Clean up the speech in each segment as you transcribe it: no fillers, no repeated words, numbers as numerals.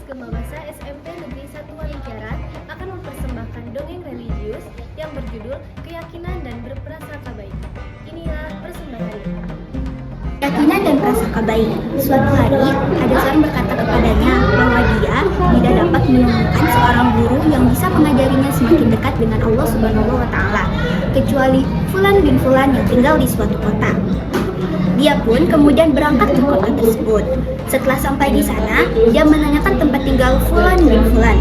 Gemawasa SMP Negeri 1 Walijaran akan mempersembahkan dongeng religius yang berjudul Keyakinan dan Berprasangka Baik. Inilah persembahannya. Keyakinan dan prasangka baik. Suatu hari, ada seorang berkata kepadanya bahwa dia tidak dapat menemukan seorang guru yang bisa mengajarinya semakin dekat dengan Allah Subhanahu wa Ta'ala, kecuali Fulan bin Fulan yang tinggal di suatu kota. Dia pun kemudian berangkat ke kota tersebut. Setelah sampai di sana, dia menanyakan tempat tinggal Fulan bin Fulan.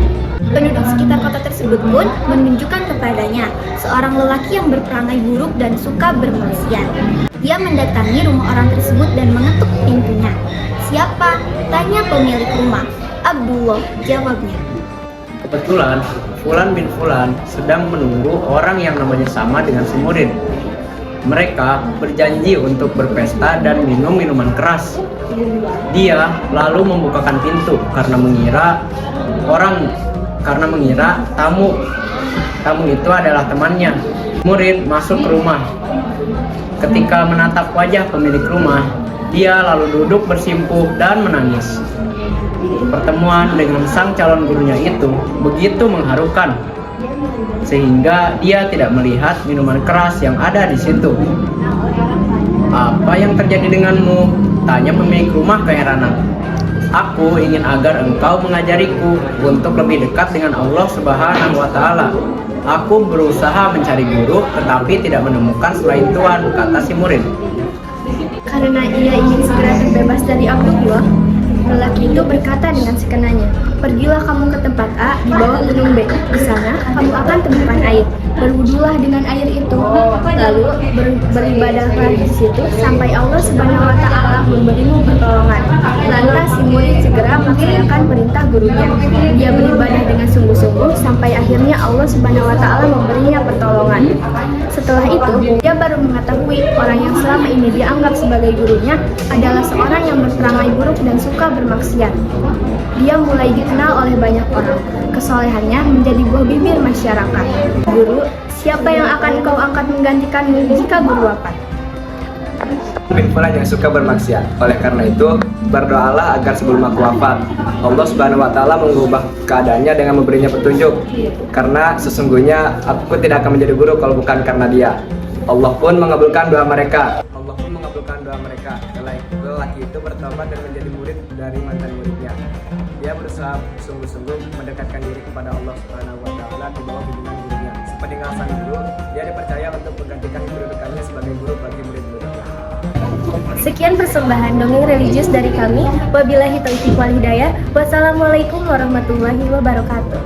Penduduk sekitar kota tersebut pun menunjukkan kepadanya seorang lelaki yang berperangai buruk dan suka bermaksiat. Dia mendatangi rumah orang tersebut dan mengetuk pintunya. "Siapa?" tanya pemilik rumah. "Abdullah," jawabnya. Kebetulan, Fulan bin Fulan sedang menunggu orang yang namanya sama dengan si murid. Mereka berjanji untuk berpesta dan minum minuman keras. Dia lalu membukakan pintu karena mengira tamu itu adalah temannya. Murid masuk ke rumah. Ketika menatap wajah pemilik rumah, dia lalu duduk bersimpuh dan menangis. Pertemuan dengan sang calon gurunya itu begitu mengharukan, sehingga dia tidak melihat minuman keras yang ada di situ. "Apa yang terjadi denganmu?" tanya pemilik rumah keheranan. "Aku ingin agar engkau mengajariku untuk lebih dekat dengan Allah Subhanahu wa Ta'ala. Aku berusaha mencari guru tetapi tidak menemukan selain Tuhan," kata si murid. Karena ia ingin segera terbebas dari Abdullah, lelaki itu berkata dengan sekenanya, "Pergilah kamu ke tempat A di bawah gunung B. Di sana kamu akan temukan air. Berwudulah dengan air itu, lalu beribadahlah di situ sampai Allah Subhanahu wa Ta'ala memberimu pertolongan." Lantas si murid segera melaksanakan perintah gurunya. Dia beribadah dengan sungguh-sungguh sampai akhirnya Allah Subhanahu wa Ta'ala memberinya pertolongan. Setelah itu, dia baru mengetahui orang yang selama ini dianggap sebagai gurunya adalah seorang yang berperangai buruk dan suka bermaksiat. Dia mulai dikenal oleh banyak orang. Kesolehannya menjadi buah bibir masyarakat. "Guru, siapa yang akan kau angkat menggantikanmu jika guru wafat?" Bin Fulan yang suka bermaksiat. Oleh karena itu, berdoalah agar sebelum aku wafat, Allah Subhanahu wa Ta'ala mengubah keadaannya dengan memberinya petunjuk. Karena sesungguhnya aku tidak akan menjadi guru kalau bukan karena dia. Allah pun mengabulkan doa mereka. Lelaki itu bertobat dan menjadi murid dari mantan muridnya. Dia berusaha sungguh-sungguh mendekatkan diri kepada Allah Subhanahu wa Ta'ala di bawah bimbingan gurunya. Sepeninggal sang guru, dia dipercaya untuk menggantikan kedudukannya sebagai guru bagi murid-muridnya. Sekian persembahan dongeng religius dari kami. Wabillahi taufiq wal hidayah. Wassalamualaikum warahmatullahi wabarakatuh.